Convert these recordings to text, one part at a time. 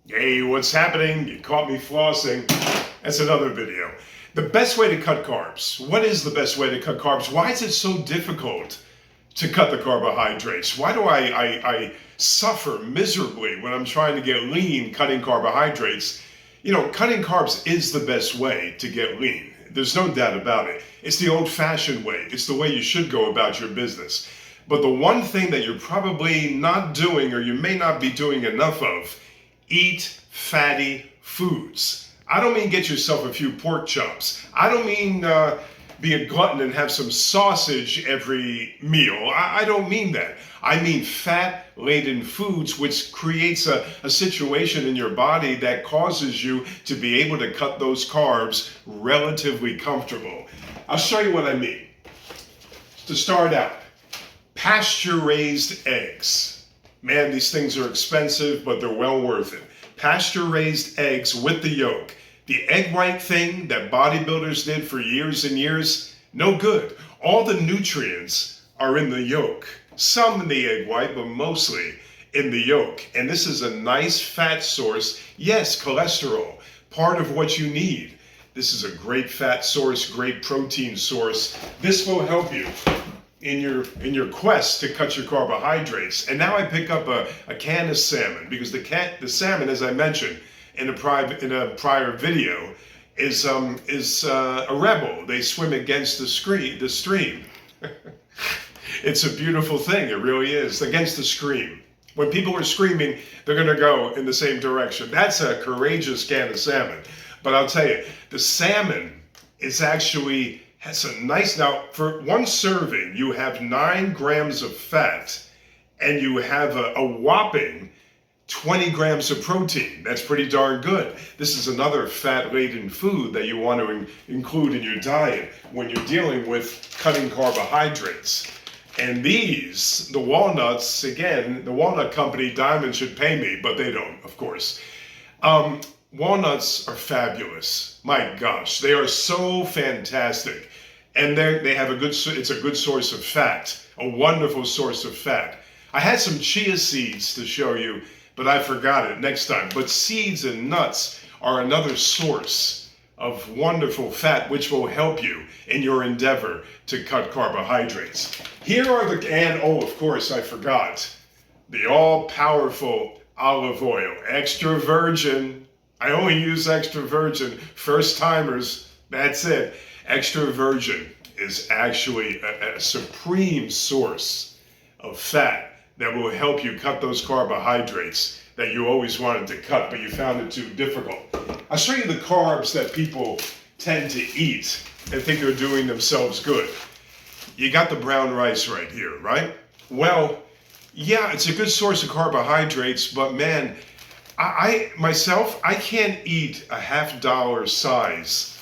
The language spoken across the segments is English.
Hey, what's happening? You caught me flossing. That's another video. The best way to cut carbs. What is the best way to cut carbs? Why is it so difficult to cut the carbohydrates? Why do I suffer miserably when I'm trying to get lean cutting carbohydrates? You know, cutting carbs is the best way to get lean. There's no doubt about it. It's the old-fashioned way. It's the way you should go about your business. But the one thing that you're probably not doing, or you may not be doing enough of, eat fatty foods. I don't mean get yourself a few pork chops. I don't mean be a glutton and have some sausage every meal. I don't mean that. I mean fat-laden foods, which creates a situation in your body that causes you to be able to cut those carbs relatively comfortable. I'll show you what I mean. To start out, pasture-raised eggs. Man, these things are expensive, but they're well worth it. Pasture-raised eggs with the yolk. The egg white thing that bodybuilders did for years and years, no good. All the nutrients are in the yolk. Some in the egg white, but mostly in the yolk. And this is a nice fat source. Yes, cholesterol, part of what you need. This is a great fat source, great protein source. This will help you in your quest to cut your carbohydrates. And now I pick up a can of salmon, because the salmon, as I mentioned in a prior video, is a rebel. They swim against the stream. It's a beautiful thing. It really is. Against the stream. When people are screaming, they're going to go in the same direction. That's a courageous can of salmon. But I'll tell you, the salmon is actually has a nice, now for one serving, you have 9 grams of fat and you have a whopping 20 grams of protein. That's pretty darn good. This is another fat-laden food that you want to include in your diet when you're dealing with cutting carbohydrates. And these, the walnuts, again, the walnut company, Diamond, should pay me, but they don't, of course. Walnuts are fabulous. My gosh, they are so fantastic. And they have it's a good source of fat, a wonderful source of fat. I had some chia seeds to show you, but I forgot it next time. But seeds and nuts are another source of wonderful fat, which will help you in your endeavor to cut carbohydrates. Here are and of course, I forgot, the all-powerful olive oil, extra virgin. I only use extra virgin, first timers, that's it. Extra virgin is actually a supreme source of fat that will help you cut those carbohydrates that you always wanted to cut, but you found it too difficult. I'll show you the carbs that people tend to eat and think they're doing themselves good. You got the brown rice right here, right? Well, yeah, it's a good source of carbohydrates, but man, I myself can't eat a $half size,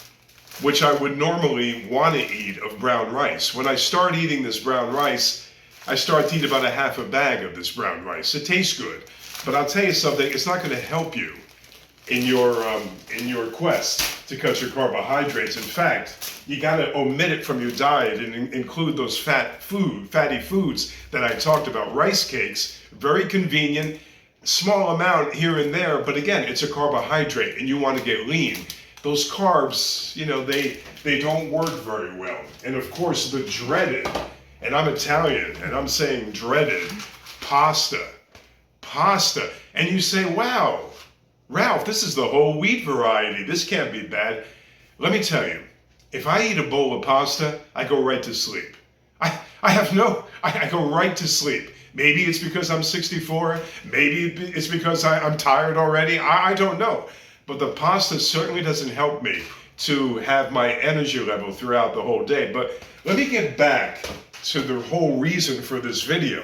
which I would normally want to eat, of brown rice. When I start eating this brown rice, I start to eat about a half a bag of this brown rice. It tastes good, but I'll tell you something, it's not going to help you in your quest to cut your carbohydrates. In fact, you got to omit it from your diet and include those fatty foods that I talked about. Rice cakes, very convenient, small amount here and there, but again, it's a carbohydrate and you want to get lean. Those carbs, you know, they don't work very well. And of course, the dreaded, and I'm Italian, and I'm saying dreaded, pasta. And you say, wow, Ralph, this is the whole wheat variety. This can't be bad. Let me tell you, if I eat a bowl of pasta, I go right to sleep. I go right to sleep. Maybe it's because I'm 64. Maybe it's because I'm tired already. I don't know. But the pasta certainly doesn't help me to have my energy level throughout the whole day. But let me get back to the whole reason for this video.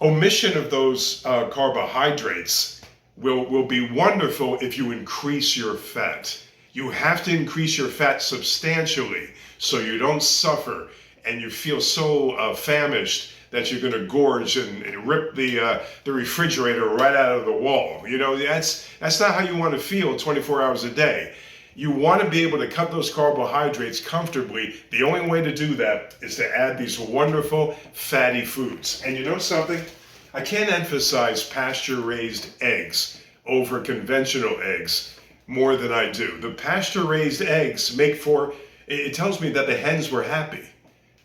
Omission of those carbohydrates will be wonderful if you increase your fat. You have to increase your fat substantially so you don't suffer and you feel so famished that you're going to gorge and rip the refrigerator right out of the wall. You know, that's not how you want to feel 24 hours a day. You want to be able to cut those carbohydrates comfortably. The only way to do that is to add these wonderful fatty foods. And you know something? I can't emphasize pasture-raised eggs over conventional eggs more than I do. The pasture-raised eggs make for, it tells me that the hens were happy.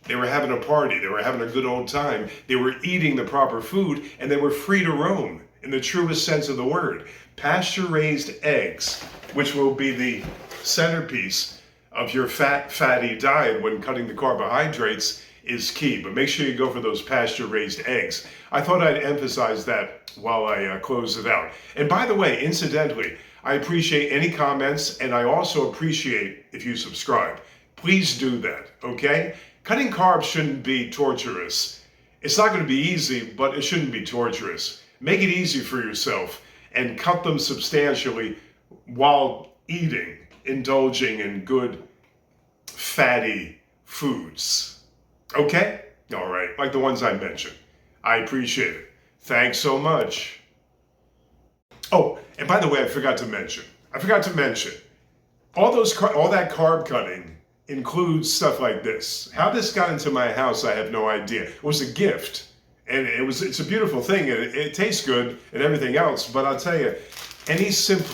They were having a party. They were having a good old time. They were eating the proper food, and they were free to roam in the truest sense of the word. Pasture-raised eggs, which will be the centerpiece of your fatty diet when cutting the carbohydrates, is key. But make sure you go for those pasture-raised eggs. I thought I'd emphasize that while I close it out. And by the way, incidentally, I appreciate any comments, and I also appreciate if you subscribe. Please do that, okay? Cutting carbs shouldn't be torturous. It's not going to be easy, but it shouldn't be torturous. Make it easy for yourself and cut them substantially while eating, indulging in good fatty foods. Okay? All right, like the ones I mentioned. I appreciate it. Thanks so much. Oh, and by the way, I forgot to mention, all that carb cutting includes stuff like this. How this got into my house, I have no idea. It was a gift. And it's a beautiful thing, and it tastes good and everything else. But I'll tell you, any simple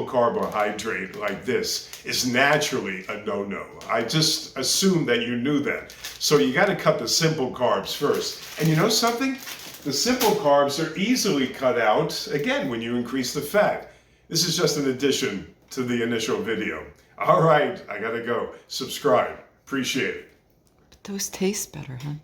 carbohydrate like this is naturally a no-no. I just assumed that you knew that. So you got to cut the simple carbs first. And you know something? The simple carbs are easily cut out, again, when you increase the fat. This is just an addition to the initial video. All right, I got to go. Subscribe. Appreciate it. Those taste better, huh?